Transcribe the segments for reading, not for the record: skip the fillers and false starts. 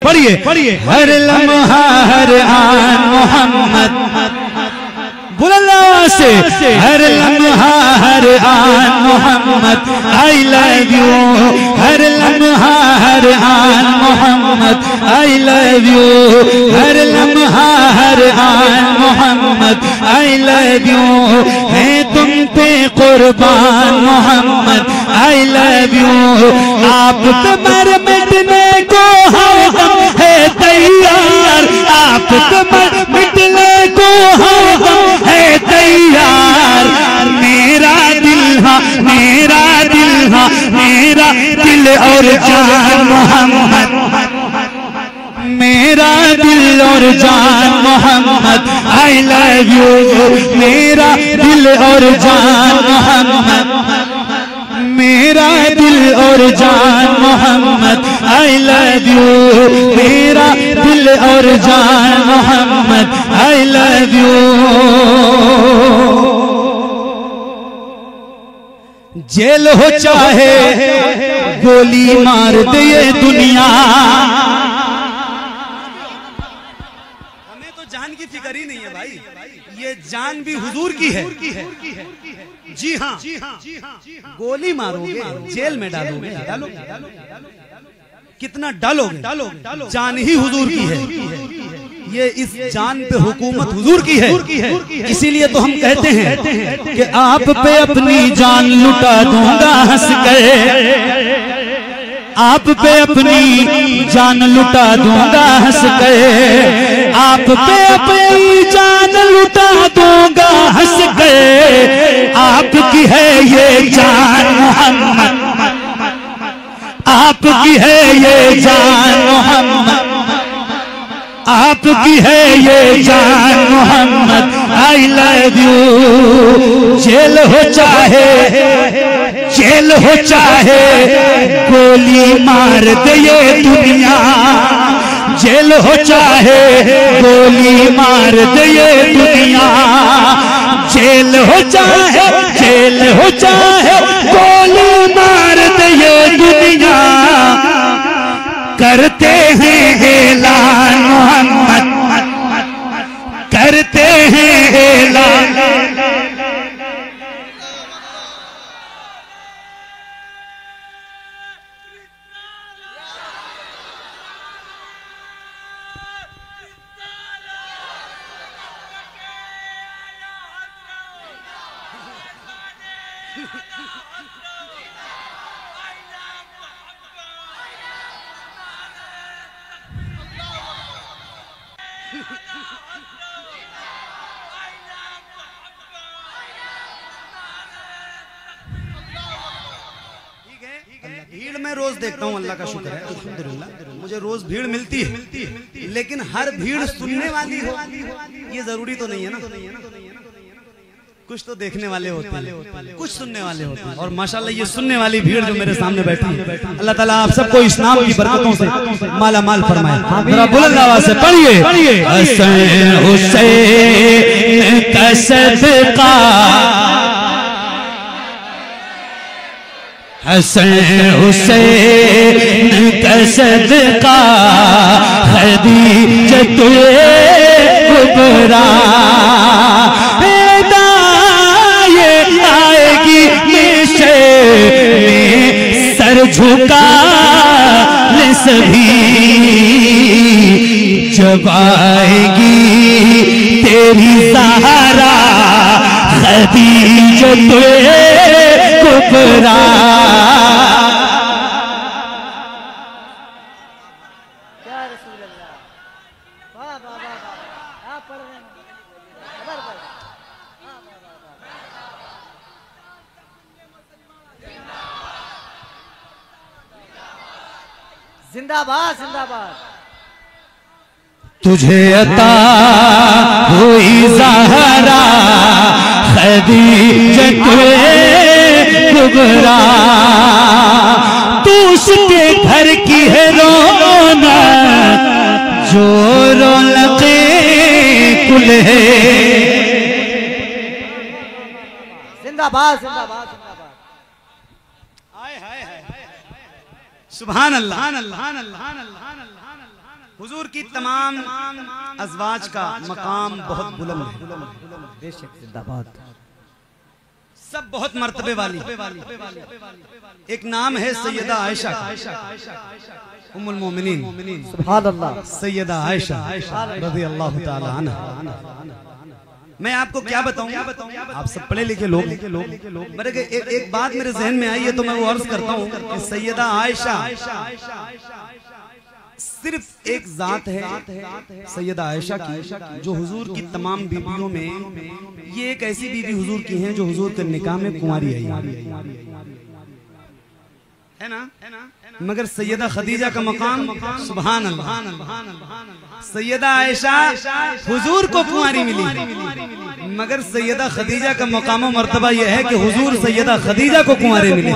पढ़िए हर लम्हा हर आन मोहम्मद, बुलंद आवाज से हर लम्हा हर आन मोहम्मद आई लव यू, हर लम्हा हर आन मोहम्मद आई लव यू, हर लम्हा हर आन मोहम्मद आई लव यू, है तुम पे कुर्बान मोहम्मद आई लव यू, आप कमर मिटने को हरदम है तैयार, आप कमर मिटने को हरदम है तैयार, मेरा दिल हाँ मेरा दिल हाँ मेरा दिल और जान मोहम्मद, मेरा दिल और जान मोहम्मद आई लव यू, मेरा दिल और जान मोहम्मद, मेरा दिल और जान मोहम्मद आई लव यू, मेरा दिल और जान Mohammad I love you. Jail हो चाहे गोली मार दे ये दुनिया, हमें तो जान की फिक्र ही नहीं है भाई, ये जान भी हुजूर की है। जी हाँ, गोली मारोगे जेल में डालोगे, कितना डालोगे, जान ही हुजूर की है, ये इस जान पे हुकूमत हुजूर की है। इसीलिए तो हम कहते हैं कि आप पे अपनी जान लुटा दूंगा हंस कर, आप पे अपनी जान लुटा दूंगा हंस कर, आप पे अपनी जान लुटा दूंगा हंस कर, आपकी है ये जान मोहम्मद, आपकी है ये जान मोहम्मद, आपकी है ये जान Mohammad I love you, jail हो चाहे गोली मार दे ये दुनिया, जेल हो चाहे गोली मार दे ये दुनिया, जेल हो चाहे गोली मार दे ये दुनिया, करते हैं ऐलान मोहम्मद, करते हैं ऐलान, भीड़ में रोज देखता हूँ, अल्लाह का शुक्र है अल्हम्दुलिल्लाह, मुझे रोज भीड़ मिलती है, लेकिन हर भीड़ सुनने वाली हो ये जरूरी तो नहीं है ना, कुछ तो देखने वाले होते हैं, कुछ सुनने वाले होते हैं, और माशाल्लाह ये सुनने वाली भीड़ जो मेरे सामने बैठी है, अल्लाह ताला आप सबको इस नाम की बरकतों से माला माल फरमाए। जरा बुलंद आवाज से पढ़िए हसन हुसैन का सदका, हसन हुसैन का सदका खदीजत कुबरा आएगी में सर झुका ले सभी, जब आएगी तेरी सहारा खदीजत कुबरा। जिंदाबाद जिंदाबाद। तुझे अता हुई ज़हरा खदीजत कुबरा, तू उसके घर की है रौनक जो रौनक़े कुल है। जिंदाबाद जिंदाबाद जिंदाबाद। सुभान अल्लाह अल्लाह अल्लाह अल्लाह अल्लाह। हुजूर की तमाम अज़वाज का मकाम बहुत बुलंद है, बेशक जिंदाबाद। सब बहुत मर्तबे वाली। एक नाम है सैयदा आयशा, उम्मुल मोमिनीन सुभान अल्लाह। सैयदा आयशा रज़ियल्लाहु ताला अन्हा। मैं आपको क्या बताऊं, आप सब पढ़े लिखे लोग, मेरे एक बात मेरे जहन में आई है तो मैं वो अर्ज करता हूँ कि सैयदा आयशा सिर्फ एक जात है सैयदा आयशा की, जो हुजूर की तमाम बीवियों में ये एक ऐसी बीवी हुजूर की है जो हुजूर के निकाह में कुंवारी आई है ना। मगर सैयदा खदीजा का मकाम सुभान अल्लाह। सैयदा आयशा हुजूर को कुंवारी मिली, मगर सैयदा खदीजा का मकाम और मर्तबा यह है कि हुजूर सैयदा खदीजा को कुंवारे मिले।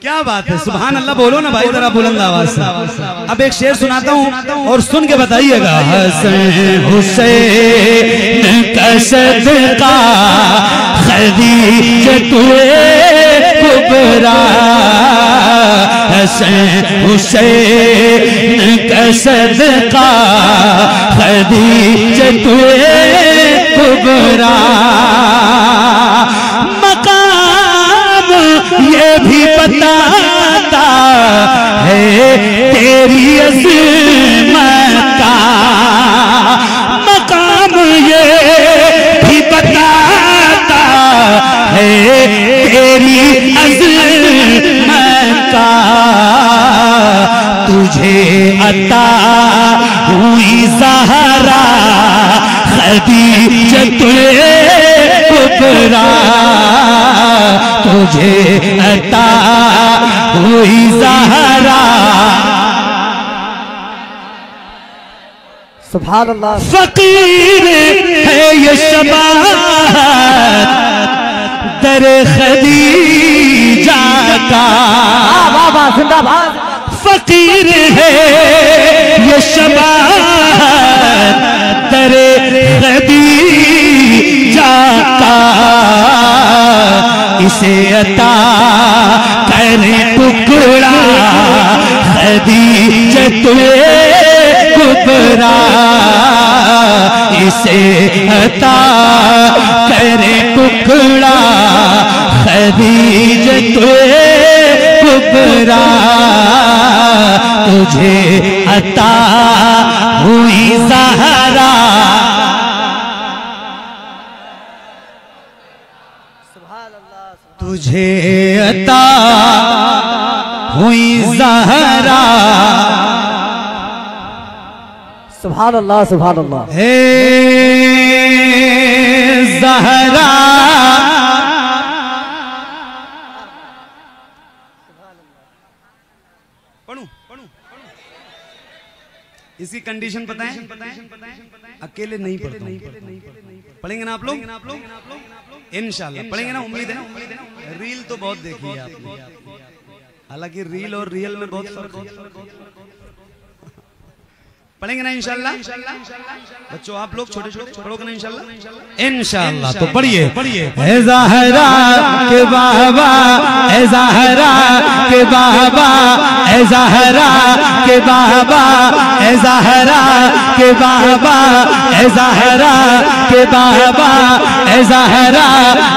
क्या बात है, सुभान अल्लाह बोलो ना भाई जरा बुलंद आवाज से। अब एक शेर सुनाता हूँ और सुन के बताइएगा। हसन हुसैन का सदका खदीजतुए कुबरा, हसन हुसैन का सदका खदीजतुए कुबरा। ये भी बताता है तेरी अज़मत का मकाम, ये भी बताता है तेरी अज़मत का। तुझे अता हुई ज़हरा खदीजतुए कुबरा, तुझे अता हुई ज़हरा। सुभान अल्लाह। फकीर है ये शबात दर खदीजा का, वाह वाह जिंदाबाद। फकीर है ये शबात दर खदीजा का। इसे अता करे टुकड़ा खदीजतुए कुबरा, इसे अता करे टुकड़ा खदीजतुए कुबरा। तुझे अता हुई ज़हरा, तुझे अता हुई ज़हरा। सुभान अल्लाह सुभान अल्लाह। हे ज़हरा पढ़ूं इसकी कंडीशन पता है, अकेले नहीं पढ़ता, पढ़ेंगे ना आप लोग इंशाल्लाह, पढ़ेंगे ना, उम्मीद है। रील तो बहुत देखी है आपने, हालांकि रील और रियल में बहुत फर्क है। पढ़ेंगे ना इंशाल्लाह बच्चों, आप लोग छोटे छोटे पढ़ोगे ना इंशाल्लाह। इंशाल्लाह तो पढ़िए ए ज़हरा के बाबा, ए ज़हरा के बाबा, ए ज़हरा के बाबा, ए ज़हरा के बाबा, ए ज़हरा के बाबा, ए ज़हरा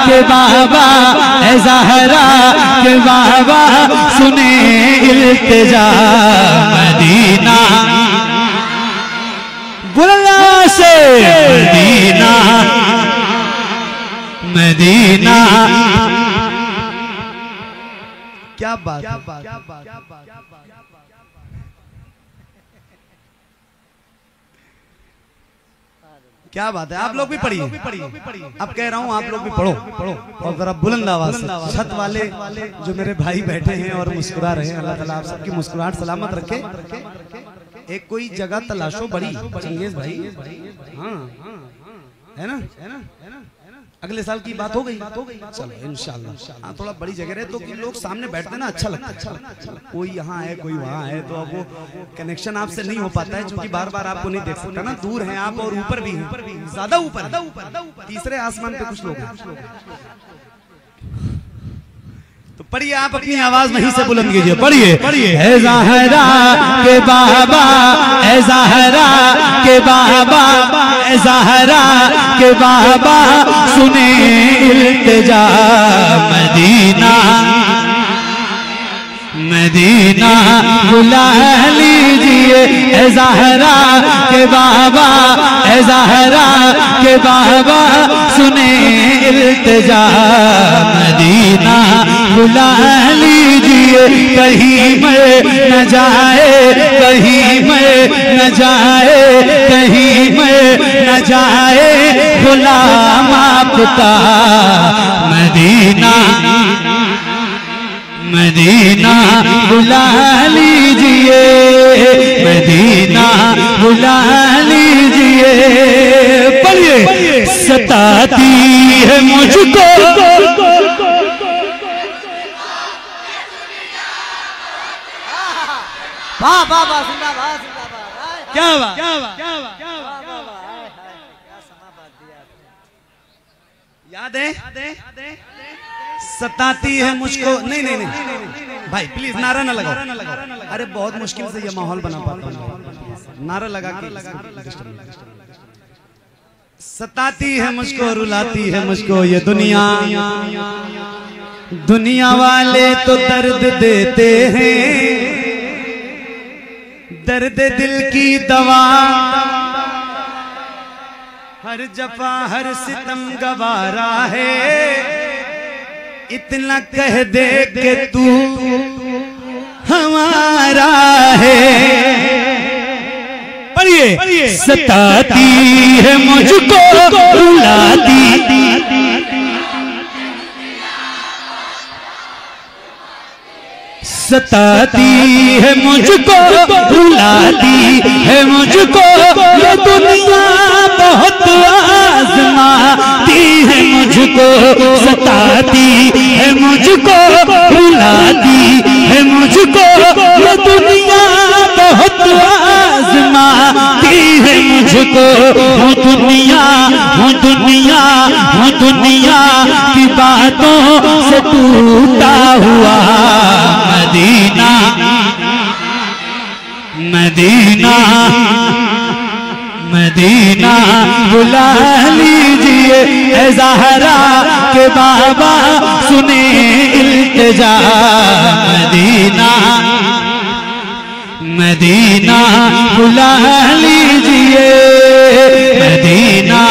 के बाबा, ए ज़हरा के बाबा। सुने इल्तिजा मदीना बुलंद से, मदीना मदीना। क्या बात, क्या बात है। आप लोग भी पढ़िए, अब कह रहा हूँ आप लोग भी पढ़ो और जरा बुलंद आवाज से। छत वाले जो मेरे भाई बैठे हैं और मुस्कुरा रहे हैं, अल्लाह ताला आप सबकी मुस्कुराहट सलामत रखे। एक कोई जगह तलाशो बड़ी चंगेज भाई, हाँ है ना, अगले साल की बात हो गई, चलो इंशाल्लाह। हाँ थोड़ा बड़ी जगह रहे तो लोग सामने बैठते ना अच्छा लगता है, कोई यहाँ है कोई वहाँ है, तो अब वो कनेक्शन आपसे नहीं हो पाता है, क्योंकि बार बार आपको नहीं देख सकता ना, दूर हैं आप और ऊपर भी हैं, ज्यादा ऊपर तीसरे आसमान पे कुछ लोग हैं। तो पढ़िए आप अपनी आवाज वहीं से बुलंद कीजिए, पढ़िए पढ़िए। ऐ ज़हरा के बाबा, ऐ ज़हरा के बाबा, ऐ ज़हरा के बाबा, सुने इल्तिजा मदीना मदीना बुला लीजिए। ऐ ज़हरा के बाबा, ऐ ज़हरा के बाबा, सुने इल्तिजा मदीना बुला लीजिए। कहीं मैं न जाए, कहीं मैं न जाए, कहीं मैं न जाए गुलाम आपका मदीना मदीना बुला लीजिए, मदीना बुला लीजिए। पढ़िए। सताती है मुझको वाह वाह वाह, जिंदाबाद जिंदाबाद। क्या हुआ? याद है? सताती है मुझको। नहीं नहीं नहीं भाई प्लीज नारा ना लगाओ। अरे बहुत मुश्किल से ये माहौल बना पाता हूँ, नारा लगा के। सताती है मुझको, रुलाती है मुझको ये दुनिया, दुनिया वाले तो दर्द देते हैं, दर्द दिल की दवा, हर जफा हर सितम गवारा है, इतना कह दे के तू हमारा है। पढ़िए। सताती है मुझको, रुलाती सताती है मुझको, रुलाती है मुझको ये दुनिया, बहुत आजमाती है मुझको। सताती है मुझको, रुलाती है मुझको ये दुनिया, बहुत आजमाती है मुझको। हूँ दुनिया, हूँ दुनिया, हूँ दुनिया की बातों से टूटा हुआ मदीना मदीना मदीना बुला लीजिए। ऐ ज़हरा के बाबा, सुने इल्तिजा मदीना मदीना बुला लीजिए, मदीना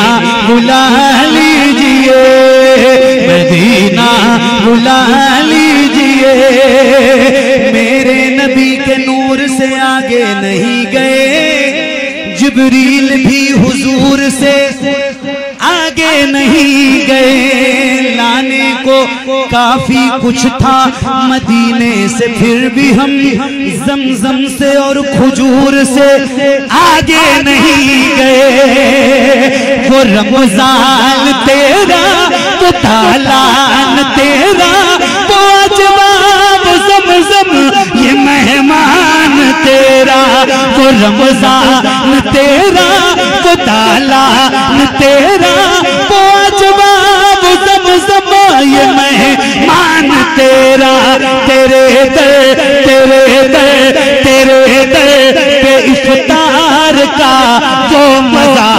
बुला लीजिए, मदीना बुला लीजिए। मेरे नबी के नूर से आगे नहीं गए, जिब्रील भी हुजूर से आगे नहीं गए। लाने को काफी कुछ था मदीने से, फिर भी हम जमजम से और खजूर से आगे नहीं गए। वो रमजान तेरा तो तालान तेरा, तो अजवाब ज़मज़म ये मेहमान तेरा। वो रमजान तेरा तो तालान तेरा, तो अजवाब ज़मज़म ये मेहमान तेरा। तेरे दर तेरे दर तेरे दर पे इफ्तार का जो मजा,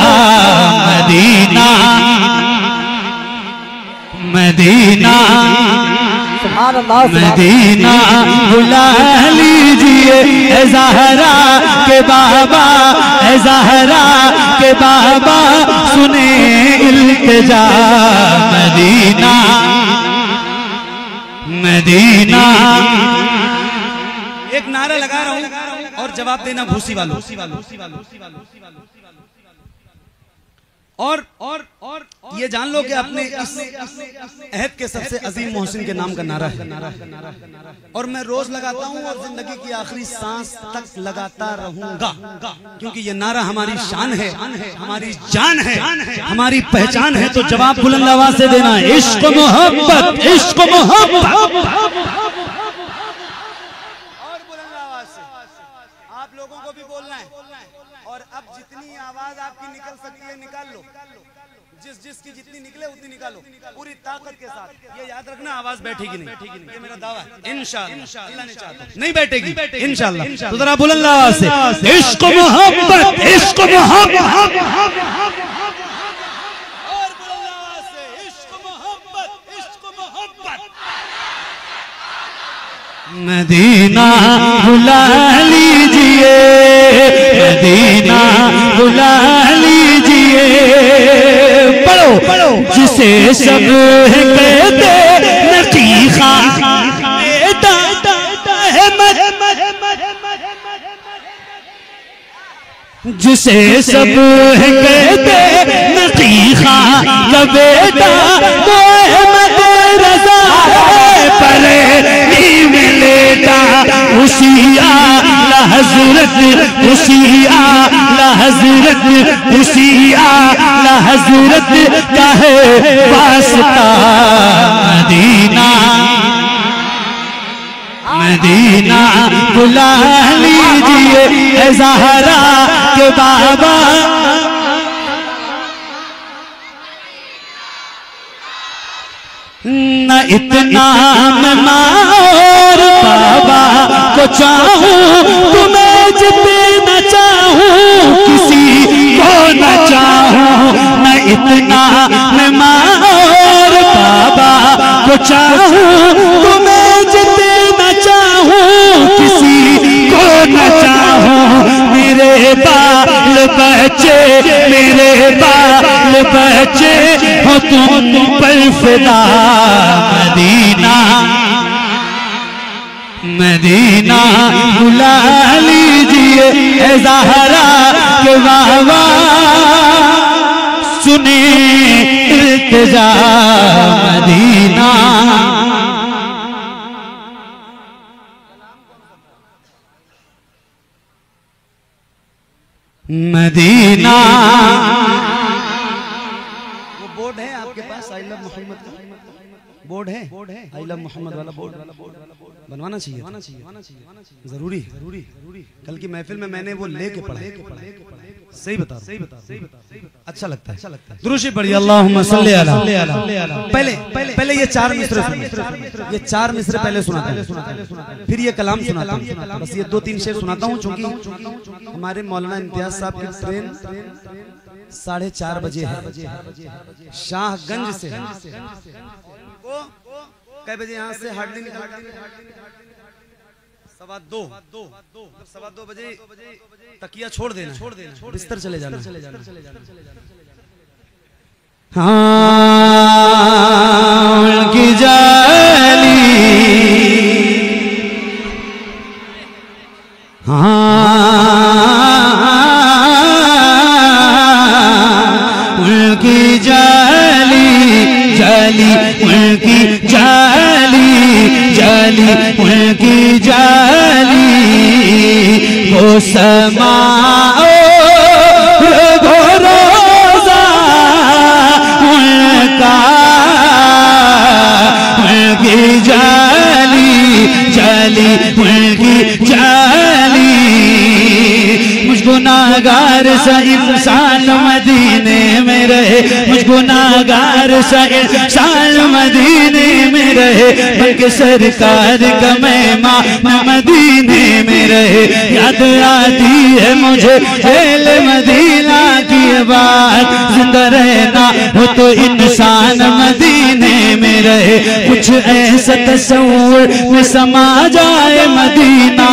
मदीना मदीना मदीना बुला लीजिए। ऐ ज़हरा के बाबा, ऐ ज़हरा के बाबा, सुने इल्तिजा मदीना मदीना। एक नारा लगा रहा हूं और जवाब देना भूसी वालों। और ये जान लो कि अपने इस अहद के सबसे अजीम मोहसिन के नाम का नारा है, और मैं रोज लगाता हूँ और जिंदगी की आखिरी सांस तक लगाता रहूंगा, क्योंकि ये नारा हमारी शान है, हमारी जान है, हमारी पहचान है। तो जवाब बुलंद आवाज से देना, इश्क मोहब्बत, इश्क मोहब्बत। और बुलंद आवाज से आप लोगों लोगों को भी बोलना है। और अब जितनी आवाज आपकी निकल सकती है निकाल लो, जिसकी जितनी निकले उतनी निकालो पूरी ताकत के साथ। ये याद रखना आवाज बैठेगी नहीं, ये मेरा दावा है। इंशाअल्लाह अल्लाह ने चाहा नहीं बैठेगी इंशाअल्लाह। तो जरा बुलंद आवाज से इश्क मोहब्बत, इश्क मोहब्बत, और बुलंद आवाज से इश्क मोहब्बत, इश्क मोहब्बत। मदीना बुला लीजिए, मदीना बुला लीजिए, पढ़ो पढ़ो, जिसे सब कहते नकीखा बेटा जिसे सब कहते नकीखा का बेटा वो अहमद रज़ा है, परे में लेटा उसी आला हज़रत, उसी आला हज़रत, उसी आला हज़रत का है वास्ता। मदीना मदीना बुला लीजिए ए ज़हरा के बाबा। न इतना मैं माँ और बाबा को चाहूं, तुम्हें जितना चाहूं किसी को न चाहूं। न इतना मैं माँ और बाबा को चाहूं, तुम्हें जितना चाहूं किसी को न चाहूं। मेरे बाल बच्चे, मेरे बाल बच्चे हो तुम पर फिदा। मदीना मदीना बुला लीजिए ए ज़हरा के बाबा, सुने इल्तिजा मदीना। मदीना वो बोर्ड है आपके पास आई लव मोहम्मद का बोर्ड है, आई लव मोहम्मद वाला बोर्ड बनवाना चाहिए, जरूरी जरूरी। कल की महफिल में मैंने वो लेके पढ़ा, सही बता, अच्छा लगता है। दुरूद पढ़िए अल्लाहुम्मा सल्ली अला। पहले ये चार मिसरे सुनिए, ये चार मिसरे पहले सुनाता हूँ, फिर ये कलाम सुनाता हूँ। बस ये 2-3 शेर सुनाता हूँ, चूंकि हमारे मौलाना इम्तियाज साहब की ट्रेन 4:30 बजे है शाहगंज से। कै बजे यहाँ से हार्डली निकलता? 2:15 बजे तकिया छोड़ देना, बिस्तर चले जाना। हाँ की जाली, उनकी जाली जाली, उनकी जाली जाली, उनकी जाली वो समाओ वो रोज़ा उनका। उनकी जाली जाली, उनकी जाली मुझको नागार सा इंसान मदीने में रहे, मुझको नागार सा इंसान मदीने में रहे, बल्कि सरकार का मेहमान मदीने में रहे। याद आती है मुझे एल मदीना की बात, जिंदा रहना हो तो इंसान मदीने में रहे। कुछ ऐसा तस्वीर में समा जाए मदीना,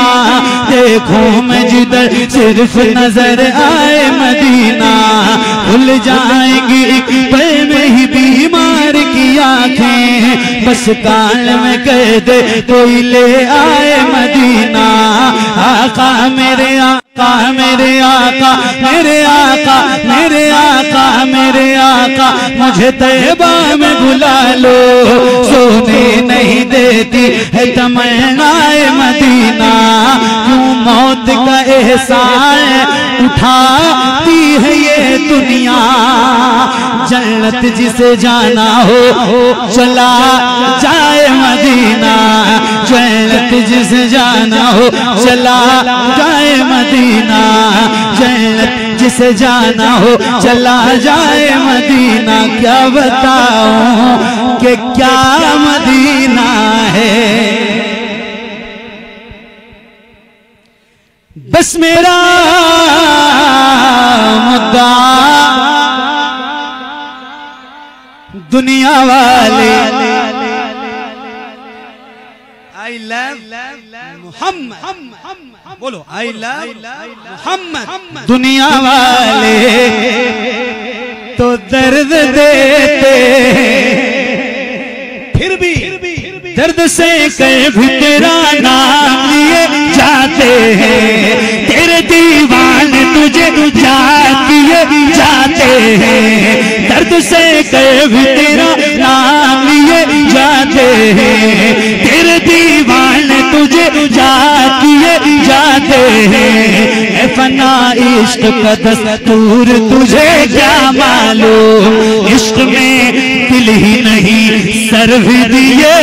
देखूं मैं जिधर सिर्फ नजर आए मदीना। खुल जाएंगी एक पल में ही बीमार की आंखें, बस काल में कह दे कोई ले आए मदीना। आका मेरे आका, मेरे आका, मेरे आका, मेरे आका, मेरे आका, मुझे तैयबा में बुला लो। सोने नहीं देती है तमन्नाए मदीना, क्यों मौत का एहसान उठाती है ये दुनिया। जन्नत जिसे जाना हो चला जाए मदीना, जन्नत जिसे जाना हो चला जाए मदीना, जन्नत जिसे जाना हो चला जाए मदीना। क्या बताऊं कि क्या मदीना है। बस मेरा मुद्दा दुनिया वाले आई लव मोहम्मद, बोलो आई लव मोहम्मद। दुनिया वाले तो दर्द देते, फिर भी दर्द से कभी तेरा नाम लिए जाते हैं, तेरे दीवाने तुझे किए जाते हैं। दर्द से कभी तेरा नाम लिए जाते हैं, तेरे दीवाने तुझे किए जाते हैं। फना इश्क का दस्तूर तुझे क्या मालूम, इश्क में दिल ही नहीं सर भी दिए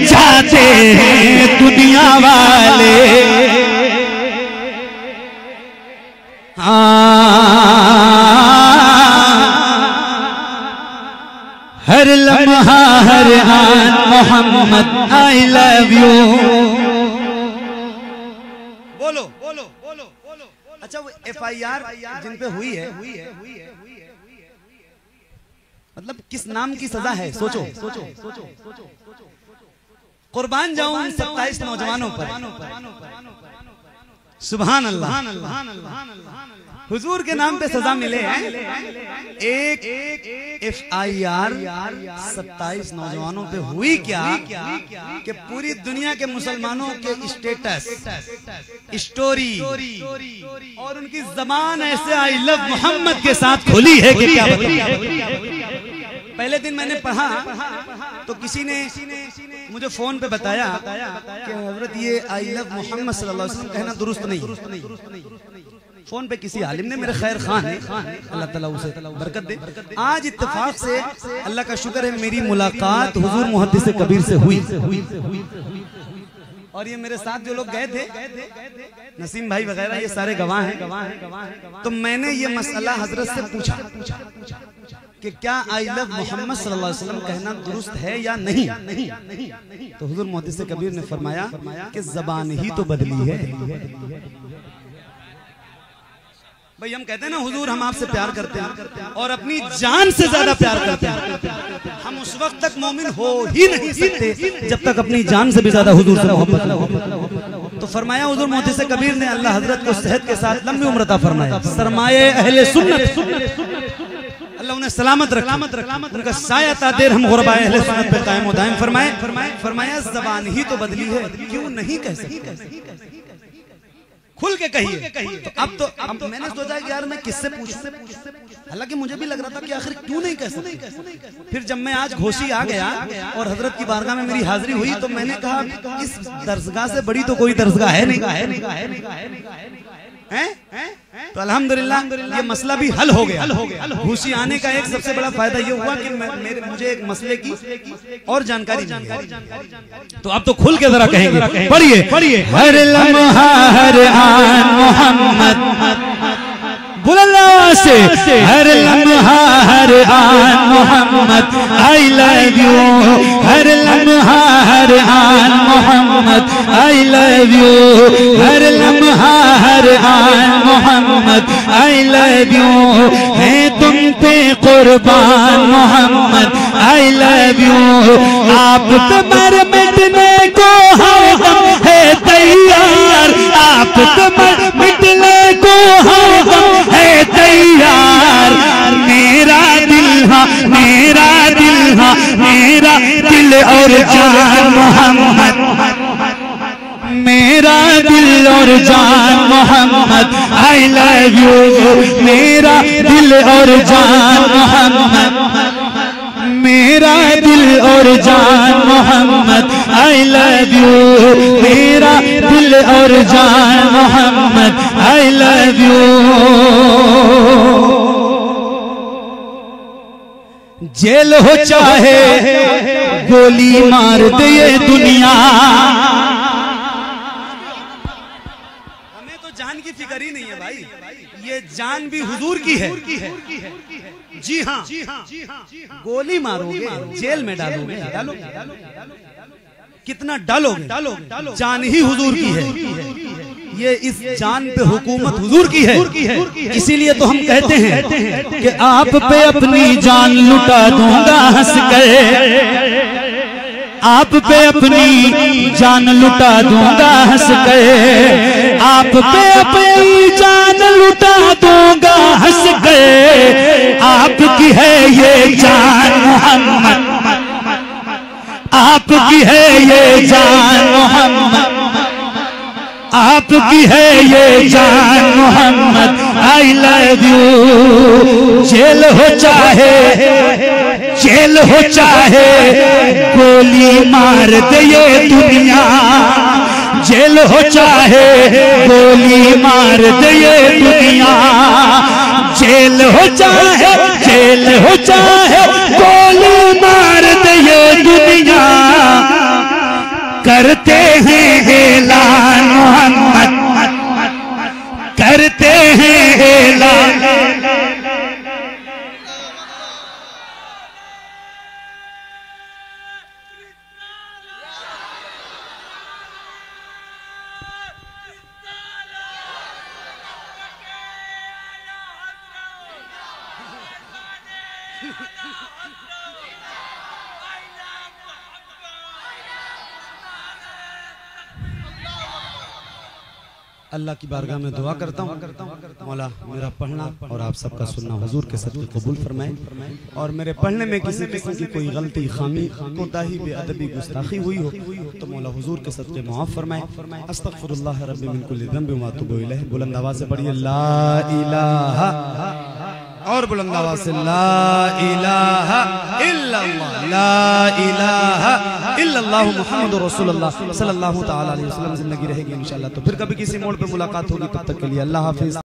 जाते हैं दुनिया वाले। हर लम्हा हर आन मोहम्मद आई लव यू। बोलो बोलो बोलो बोलो। अच्छा वो FIR जिन पे हुई है, मतलब किस नाम की सजा है, सोचो सोचो सोचो। कुर्बान जाऊं 27 नौजवानों पर। सुभान अल्लाह। हुजूर के नाम पे सजा मिले हैं। एक FIR 27 नौजवानों पे हुई क्या कि पूरी दुनिया के मुसलमानों के स्टेटस, स्टोरी और उनकी जबान ऐसे आई लव मोहम्मद के साथ खुली है कि क्या बताऊं। पहले दिन मैंने पढ़ा तो किसी ने मुझे फोन पे बताया कि हजरत ये आई लव मोहम्मद सल्लल्लाहु अलैहि वसल्लम कहना दुरुस्त नहीं। फोन पे किसी आलिम ने, मेरे खैर खान है, अल्लाह ताला उसे बरकत दे। आज इत्तेफाक से अल्लाह का शुक्र है मेरी मुलाकात हुजूर मुहद्दिस कबीर से हुई। और ये मेरे साथ जो लोग गए थे, नसीम भाई वगैरह, ये सारे गवाह हैं। तो मैंने ये मसला हजरत से पूछा कि क्या आई लव मोहम्मद सल्लल्लाहु अलैहि वसल्लम कहना दुरुस्त है या नहीं। तो हुजूर मुहद्दिस कबीर ने फरमाया कि जबान ही तो बदली है। भाई हम कहते हैं ना हुजूर हम आपसे प्यार करते हैं और अपनी जान से ज्यादा प्यार करते हैं। हम उस वक्त तक मोमिन हो ही नहीं सकते जब तक अपनी जान से भी ज्यादा हुजूर से मोहब्बत न हो। तो फरमाया हुजूर मुहद्दिस कबीर ने, अल्लाह हजरत को सेहत के साथ लंबी उम्र अता फरमाया, सरमाए अहले सुन्नत, अल्लाह उन्हें सलामत रख, उनका साया तादेर हम गुरबा अहले सुन्नत पे कायम व दायम फरमाया जबान ही तो बदली है, क्यों नहीं कह सकते, खुल के कहिए। तो अब मैंने सोचा कि यार मैं किससे पूछूं, हालांकि मुझे भी लग रहा था कि आखिर क्यों नहीं कह सकते। फिर जब मैं आज घोसी आ गया और हजरत की बारगाह में मेरी हाजिरी हुई तो मैंने कहा इस दरसगाह से बड़ी तो कोई दरसगाह है नहीं। तो अल्हम्दुलिल्लाह ये मसला भी हल हो गया। घोसी आने का एक सबसे बड़ा फायदा ये हुआ कि मुझे एक मसले की और जानकारी। तो अब तो खुल के जरा कहेंगे, पढ़िए। हर लम्हा हर आन मोहम्मद, बुलंद से हर लम्हा हर आन मोहम्मद आई लव यू। हर लम्हा हर आन मोहम्मद आई लव यू। हर लम्हा हर आन मोहम्मद आई लव यू। है तुम पे कुर्बान मोहम्मद आई लव यू। आप कमर मिटने को हरदम है तैयार, आप कमर मिटने को हरदम है तैयार। मेरा दिल हाँ, मेरा दिल हाँ, मेरा दिल और जान मोहम्मद, मेरा दिल और जान मोहम्मद आई लव यू। मेरा दिल और जान मोहम्मद, मेरा दिल और जान मोहम्मद आई लव यू। मेरा दिल और जान Mohammad I love love you. Jail हो चाहे गोली मार दे ये दुनिया, हमें तो जान की फिक्र ही नहीं है भाई, ये जान भी हुजूर की है। जी हाँ, गोली मारोगे जेल में डालोगे, कितना डालोगे, जान ही हुजूर की है। ये इस जान पे हुकूमत हुजूर की है। इसीलिए तो हम कहते हैं कि आप पे अपनी जान लुटा दूंगा हंस कर, आप पे अपनी जान लुटा दूंगा हंस कर, आप पे अपनी जान लुटा दूंगा हंस कर। आपकी है ये जान मोहम्मद, आपकी है ये जान मोहम्मद, आपकी है ये जान Mohammad. I love you. Jail हो चाहे, जेल हो चाहे गोली मार दे ये दुनिया, जेल हो चाहे गोली मार दे ये दुनिया, जेल हो चाहे, जेल हो चाहे गोली मार दे ये दुनिया। करते हैं ऐलान मोहम्मद, करते हैं ऐलान। अल्लाह की बारगाह में दुआ करता हूँ, मौला मेरा पढ़ना और आप सबका सुनना हुजूर के सदक़े कबूल फरमाए। और मेरे पढ़ने में किसी किस्म की कोई गलती, खामी, कोताही, बेअदबी, गुस्ताखी हुई हो तो मौला हुजूर के सदक़े माफ़ फरमाए। अस्तग़फिरुल्लाह रब्बी मिन कुल्लि ज़ंबिन व अतूबु इलैह। बुलंद आवाज़ से पढ़िए ला इलाहा, और बुलंद आवाज़ से ला इलाहा इल्लल्लाह, ला इलाहा इल्लल्लाह मुहम्मदुर रसूलुल्लाह सल्लल्लाहु तआला अलैहि वसल्लम। जिंदगी रहेगी इंशाअल्लाह तो फिर कभी किसी मोड़ पे मुलाकात होगी, तब तक के लिए अल्लाह हाफिज़।